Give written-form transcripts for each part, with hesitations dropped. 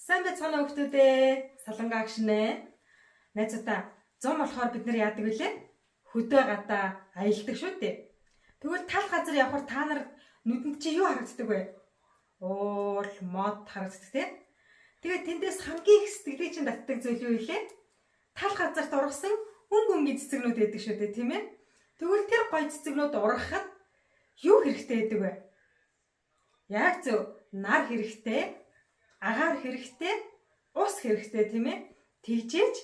Сайн байцгаана хүүхдүүдээ. Салангаа гшнэ. Найзуудаа 100 болохоор бид нар яадаг вүлээ? Хөдөө гадаа аялдаг шүү дээ. Тэгвэл тал газар явхаар та нар нүдэнд чи юу харагддаг вэ? Уул, мод харагддаг тийм. Тэгээд тэндээс хамгийн их сэтгэлийг чинь татдаг зүйл юу вэ? Тал газарт ургасан өнгө цэцэгнүүд байдаг шүү дээ, тийм ээ. Тэгвэл тэр гоё цэцэгнүүд ургахад юу хэрэгтэй байдаг вэ? Яг зөв, нар хэрэгтэй. Агаар хэрэгтэй, ус хэрэгтэй тийм ээ. Тэгжээж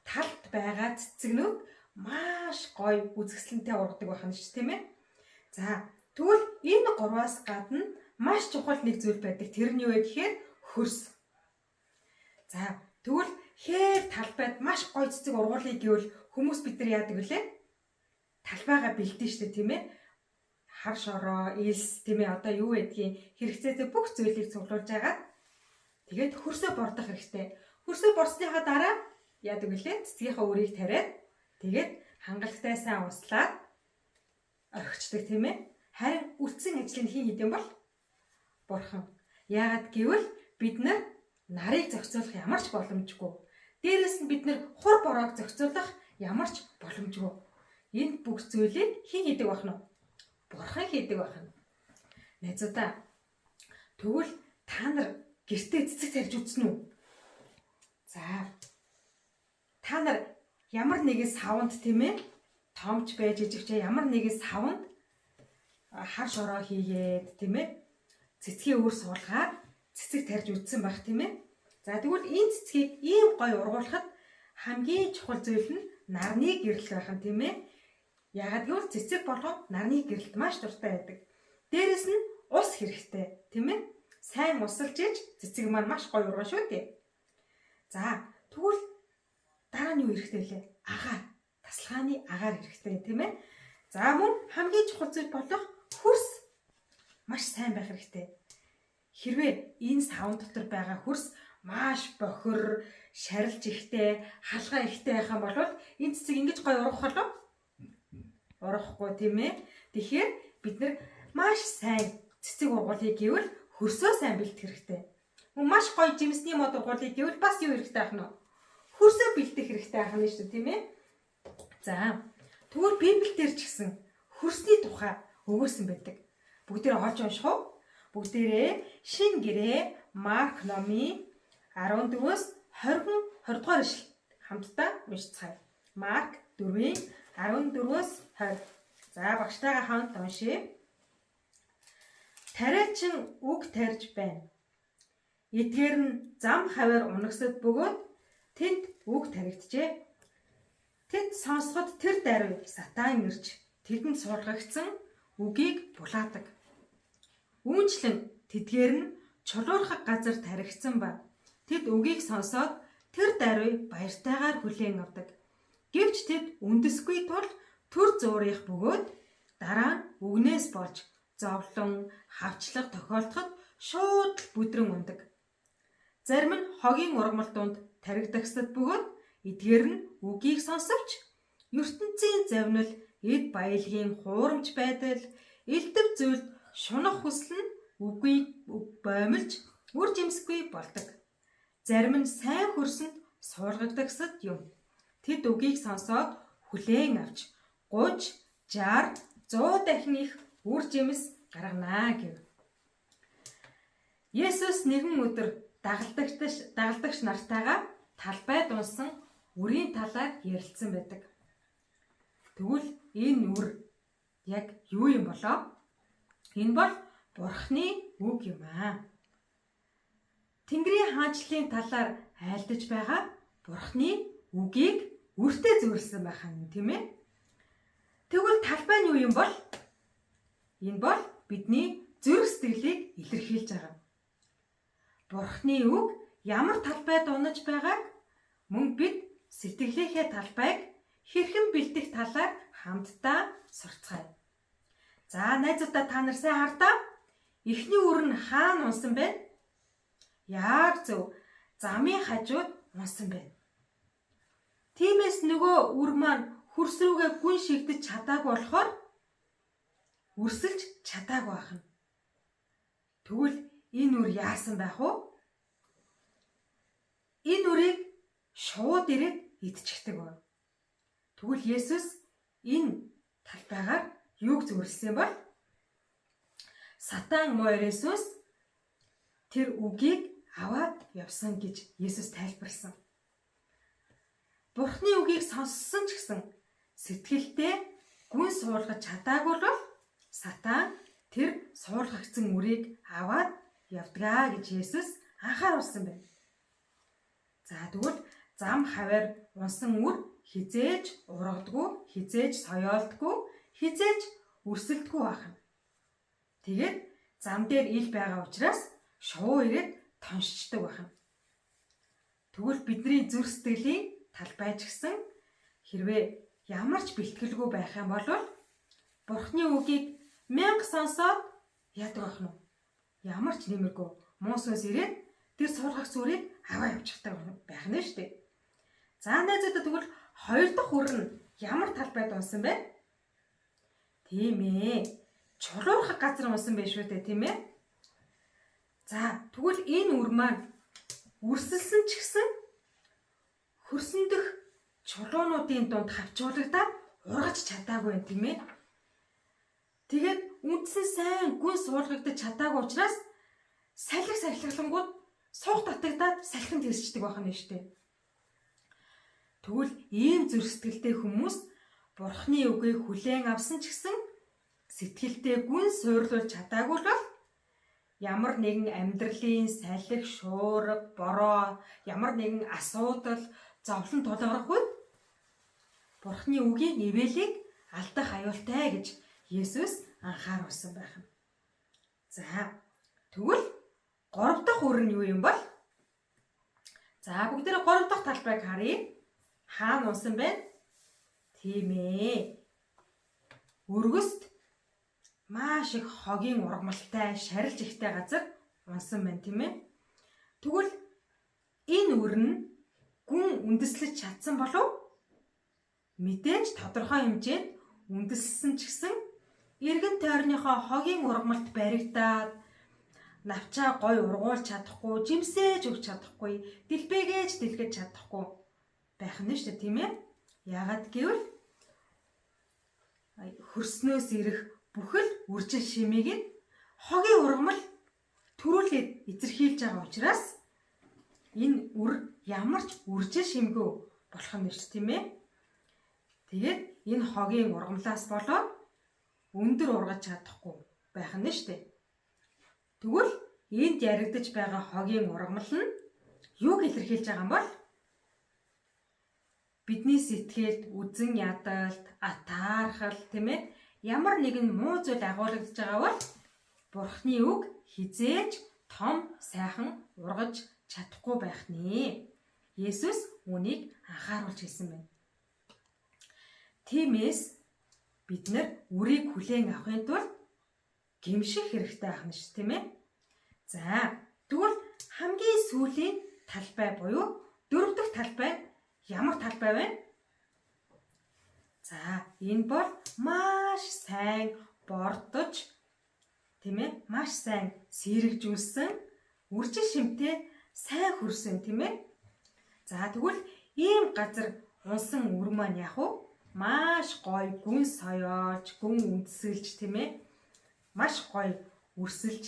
талд байгаа цэцэгнүүд маш гоё үзэсгэлэнтэй ургадаг байна шүү тийм ээ. За тэгвэл энэ гурваас гадна маш чухал нэг зүйл байдаг. Тэр нь юу вэ гэхээр хөрс. За тэгвэл хээр талбайд маш гоё цэцэг ургуулъя гэвэл хүмүүс бид нар яадаг вүлээ? Талбайгаа бэлдэн шүү дээ тийм ээ. Хар шороо, илс тийм ээ. Одоо юу гэдгийг хэрэгцээтэй бүх зүйлийг цуглуулж агаад тэгээд хөрсөө бордох хэрэгтэй. Хөрсөө борсныхаа дараа яадаг вүлээ? Цэцгийнхаа үрийг тариад тэгээд хангалагтай сайн услаад орхичдаг тийм ээ. Харин үлдсэн ажлыг хин хийдэм бол бурхан. Яагаад гэвэл бид нарыг зохицуулах ямар ч боломжгүй. Дээрээс нь бид хур бороог зохицуулах ямар ч боломжгүй. Энд бүх зүйлийг хин хийдэг байх нь? Бурхан хийдэг байх нь. Найзуудаа тэгвэл та нар гэртээ цэцэг тарьж үзсэн үү? За. Та нар ямар нэгэн савнд тийм ээ? Томч байж ижигч ямар нэгэн савнд хар шороо хийгээд тийм ээ? Цэцгийн үр суулгаад цэцэг тарьж үзсэн байх тийм ээ? За тэгвэл энэ цэцгийг ийм гоё ургуулхад хамгийн чухал зүйл нь нарны гэрэл байх нь тийм ээ? Яагаад гэвэл цэцэг болгон нарны гэрэлд маш дуртай байдаг. Дээрэс нь ус хэрэгтэй тийм ээ? Сайн усалж иж цэцэг маань маш гоё ургана шүү дээ. За тэгвэл дараа нь юу хэрэгтэй лээ? Агаар. Тасалгааны агаар хэрэгтэй тийм ээ. За мөн хамгийн чухал зүйл болох хөрс маш сайн байх хэрэгтэй. Хэрвээ энэ савн дотор байгаа хөрс маш бохир, шарилж ихтэй, халгаа ихтэй байх юм бол энэ цэцэг ингэж гоё ургах болов? Ургахгүй тийм ээ. Тэгэхээр бид нар маш сайн цэцэг ургуулъя гэвэл хөрсөө сайн бэлдэх хэрэгтэй. Маш гоё жимсний мод ургуулъя гэвэл бас юу хэрэгтэй байх нь? Хөрсөө бэлдэх хэрэгтэй байх нь шүү дээ, тийм ээ. За, тэгвэл Библиэлд ч гэсэн хөрсний тухай өгүүлсэн байдаг. Бүгдээрээ олж унших уу? Бүгдээрээ Шинэ гэрээ Марк номын 14-өөс 20 дугаар ишлэл хамтдаа уншицгаая. Марк 4-ийн 14-өөс 20. За, багштайгаа хамт уншъя. Тариачин үг тарьж байна. Эдгээр нь зам хавар унагсад бөгөөд тэнд үг таригджээ. Тэд сонсоход тэр даруй сатан ирж тэдэнд суулгагдсан үгийг булаадаг. Үүнчлэн тэдгээр нь чулуурхаг газар таригдсан ба тэд үгийг сонсоод тэр даруй баяртайгаар хүлээн авдаг. Гэвч тэд үндэсгүй тул төр зуурих бөгөөд дараа нь үгнээс болж зовлон, хавчлага тохиолдоход шууд бүдрэн ундаг. Зарим нь хогийн ургамал дунд таригдагсад бөгөөд эдгээр нь үгийг сонсовч ертөнцийн завнил, эд баялагын хуурамч байдал, элдв зүйлд шунах хүсэл нь үгүй боомлж үр жимсгүй болдог. Зарим нь сайн хөрсөнд суулгагдагсад юм. Тэд үгийг сонсоод хүлээн авч 30, 60, 100 дахин их үр жимс гарганаа гэв. Есүс нэгэн өдөр дагалдагч нартайгаа талбайд унсан үрийн талаар ярилцсан байдаг. Тэгвэл энэ үр яг юу юм болоо? Энэ бол Бурхны үг юм аа. Тэнгэрийн хаанчлалын талаар айлдаж байгаа Бурхны үгийг үртээ зөвлөсөн байх нь тийм ээ. Тэгвэл талбай нь юу юм бол? Энэ бол бидний зүрх сэтгэлийг илэрхийлж байгаа. Бурхны үг ямар талбайд унаж байгааг мөн бид сэтгэлийнхээ талбайг хэрхэн бэлдэх талаар хамтдаа сурцгаая. За найзуудаа та нар сайн хардаа. Эхний үр нь хаана унсан бэ? Яг зөв, замын хажууд унсан байна. Тиймээс нөгөө үр маань хөрс рүүгээ гүн шигдэж чадаагүй болохоор үрсэлж чадаагүй байна. Тэгвэл энэ үр яасан байх вэ? энэ үрийг шууд ирээд идчихдэг байна. Тэгвэл Есүс энэ талбайгаар юуг зөвөрлсөн бол Сатан муур Есүс тэр үгийг аваад явсан гэж Есүс тайлбарласан. Бурхны үгийг сонссон ч гэсэн сэтгэлдээ гүн суулгаж чадаагүй бол Сатан тэр суулгагдсан үрийг аваад явдгаа гэж Есүс анхааруулсан байна. За тэгвэл зам хаваар унсан үр хизээж ургадгүй, хизээж соёолдгүй, хизээж өрсөлдөхгүй байна. Тэгээд зам дээр ил байгаа учраас шувуу ирээд тоншчдаг байна. Тэгвэл бидний зүрх сэтгэлийн талбай ч гэсэн хэрвээ ямар ч бэлтгэлгүй байх юм бол Бурхны үгийг мянга сонсоод яадаг байх нь. Ямар ч нэмэргүй муу сүнс ирээд тэр суулгах зүрийг аваа явчихдаг байх нь шүү дээ. За найзуудаа тэгвэл хоёр дахь үр нь ямар талбайд унсан бэ? Тийм ээ. Чулуурхаг газар унсан байх шүү дээ, тийм ээ. За тэгвэл энэ үр маань үрсэлсэн ч гэсэн хөрсөн дэх чулуунуудын дунд хавчуулагдаад ургаж чадаагүй юм, тийм ээ. Тэгээд үндсэн сайн гүн суулгагдаж чадаагүй учраас сахилгалангууд суух татагдаад салхинд хэрсчдэг байх нь шүү дээ. Тэгвэл ийм зүрх сэтгэлтэй хүмүүс Бурхны үгийг хүлээн авсан ч гэсэн сэтгэлдээ гүн суйрлуулж чадаагүй бол ямар нэгэн амьдралын салхи, шуурга, бороо, ямар нэгэн асуудал, зовлон тулгарах үед Бурхны үгийн нивэлийг алдах аюултай гэж Есүс анхааруулсан байна. За тэгвэл 3 дахь үр нь юу юм бол? За бүгдээрээ 3 дахь талбайг харъя. Хаана унсан бэ? Тийм ээ. Өргөст маш их хогийн ургамалтай, шарилж ихтэй газар унсан байна, тийм ээ. Тэгвэл энэ үр нь гүн үндэслэж чадсан болов? Мэдээж тодорхой хэмжээнд үндэслсэн ч гэсэн эргэн тойрныхоо хогийн ургамалт баригдаад навчаа гой ургуулж чадахгүй, жимсээж өгч чадахгүй, дэлбэгээж дэлгэж чадахгүй байх нь шүү дээ, тийм ээ. Яагаад гэвэл хөрснөөс ирэх бүхэл үржил шимийг нь хогийн ургамал төрүүлээд эзэрхийлж байгаа учраас энэ үр ямар ч үржил шимгүй болох юм шүү дээ, тийм ээ. Тэгээд энэ хогийн ургамлаас болоод өндөр ургаж чадахгүй байх нь шүү дээ. Тэгвэл энд яригдж байгаа хогийн ургамал нь юуг илэрхийлж байгаа юм бол? Бидний сэтгэлд үзэн ядалт, атаархал, тийм ээ, ямар нэгэн муу зүйл агуулгадж байгаа бол Бурхны үг хизээж том сайхан ургаж чадахгүй байх нэ. Есүс үүнийг анхааруулж хэлсэн байна. Тиймээс бид нар үрийг хүлээн авахын тулд гэмших хэрэгтэй ахна ш, тийм ээ. За тэгвэл хамгийн сүүлийн талбай буюу 4 дахь талбай ямар талбай вэ? За энэ бол маш сайн бордож, тийм ээ, маш сайн сэрэгжүүлсэн, үржил шимтэй сайн хөрсөн, тийм ээ. За тэгвэл ийм газар унсан үр маань яг уу маш гоё гүн соёолж, гүн үндсэлж, тийм ээ, маш гоё үрсэлж,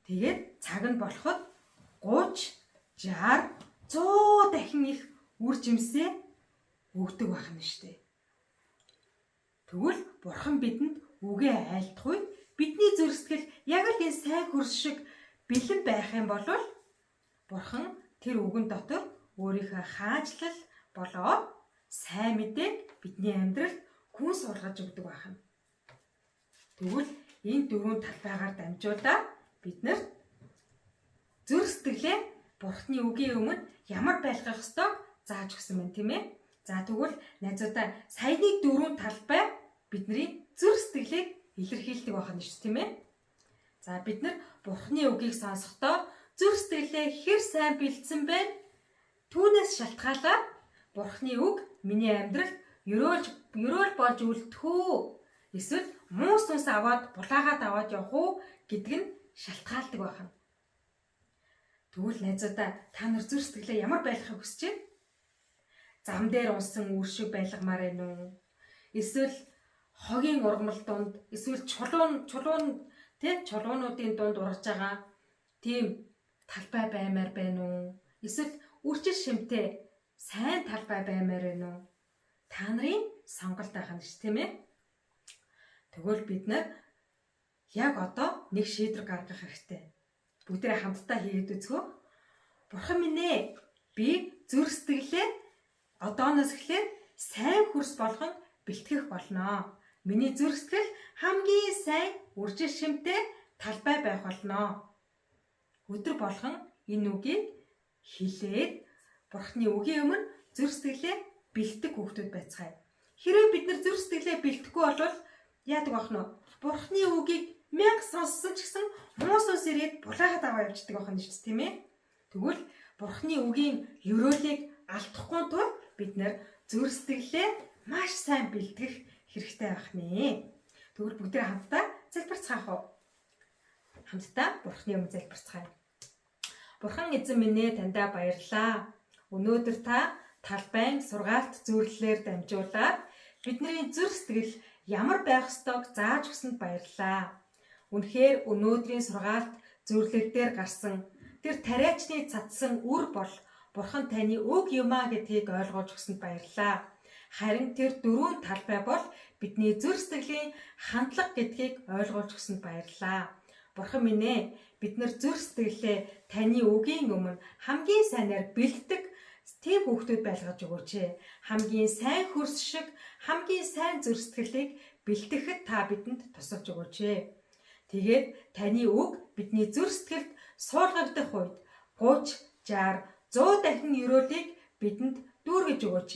тэгээд цаг нь болоход 30, 60, 100 дахин их үр жимсээ өгдөг байх нь шүү дээ. Тэгвэл Бурхан бидэнд үгээ айлдах үед бидний зүрх сэтгэл яг л энэ сайн хөрс шиг бэлэн байх юм бол Бурхан тэр үгэн дотор өөрийнхөө хаажлал болоод сайн мэдээг бидний амьдралд гүн суулгаж өгдөг байна. Тэгвэл энэ 4 талбайгаар дамжуулаад бид нар зүрх сэтгэлээ Бурханы үгийн өмнө ямар байлгах ёстойг зааж өгсөн байна, тийм ээ. За тэгвэл найзуудаа саяны 4 талбай бидний зүрх сэтгэлийг илэрхийлдэг байх нь шүү, тийм ээ. За бид нар Бурханы үгийг сонсохдоо зүрх сэтгэлээ хэр сайн бэлдсэн бэ? Түүнээс шалтгаалаад Бурханы үг миний амьдралд ёроол болж үлдэх үү? Эсвэл муу сүнс аваад булаагаад аваад явах уу гэдг нь шалтгаалдаг байна. Тэгвэл найзуудаа та нар зүрх сэтгэлээ ямар байлгахыг хүсэж байна? Зам дээр унсан үр шиг байлгамаар байна уу? Эсвэл хогийн ургамал донд, эсвэл чулуунуудын дунд ургаж байгаа тийм талбай баймаар байна уу? Эсвэл үржил шимтэй сайн талбай баймаар байна уу? Та нарын сонголт байх нь ш, тийм ээ? Тэгвэл бид нар яг одоо нэг шийдвэр гаргах хэрэгтэй. Бүгдээ хамтдаа хийгээд үзгөө. Бурхан минь ээ, би зүрх сэтгэлээ одооноос эхлээд сайн хөрс болгон бэлтгэх болноо. Миний зүрх сэтгэл хамгийн сайн үржил шимтэй талбай байх болноо. Өдөр болгон энэ үгийг хэлээд Бурханы үгийн өмнө зүрх сэтгэлээ бэлтгэх хүүхдүүд байцгаая. Хэрвээ бид нар зүрх сэтгэлээ бэлтгэхгүй бол яадаг байх нь? Бурханы үгийг 1000 сонссон ч гэсэн муус ирээд булаагаад аваа явчихдаг байх нь шүү дээ, тийм ээ? Тэгвэл Бурханы үгийн ёроолыг алдахгүй тул бид нар зүрх сэтгэлээ маш сайн бэлтгэх хэрэгтэй байх нэ. Тэгвэл бүгдээ хамтдаа залбирцгаах уу? Хамтдаа Бурханы өмнө залбирцгаая. Бурхан эзэн минь ээ, таньда баярлалаа. Өнөөдөр та талбайн сургаалт зөвлөлөөр дамжуулаад бидний зүрх сэтгэл ямар байх ёстойг зааж өгсөнд баярлалаа. Үнэхээр өнөөдрийн сургаалт зөвлөл дээр гарсан тэр тариачны цадсан үр бол Бурхан таны үг юмаа гэдгийг ойлгож өгсөнд баярлалаа. Харин тэр дөрвөн талбай бол бидний зүрх сэтгэлийн хандлага гэдгийг ойлгуулж өгсөнд баярлалаа. Бурхан минь ээ, бид нар зүрх сэтгэлээ таны үгийн өмнө хамгийн сайнаар бэлддэг тийм хүүхдүүд байлгаж өгөөч. Хамгийн сайн хөрс шиг хамгийн сайн зүрх сэтгэлийг бэлтгэхэд та бидэнд тусалж өгөөч. Тэгээд таны үг бидний зүрх сэтгэлд суулгагдах үед 30, 60, 100 дахин ёроолыг бидэнд дүүргэж өгөөч.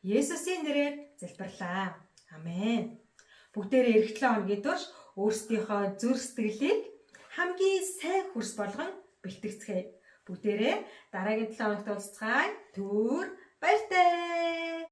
Есүсийн нэрээр залбирлаа. Амен. Бүгдээрээ эх 7 хоногийн турш өөрсдийнхөө зүрх сэтгэлийг хамгийн сайн хөрс болгон бэлтгэцгээе. Бүгдээрээ дараагийн 7 хоногт уулзцгаая. Түр баяртай.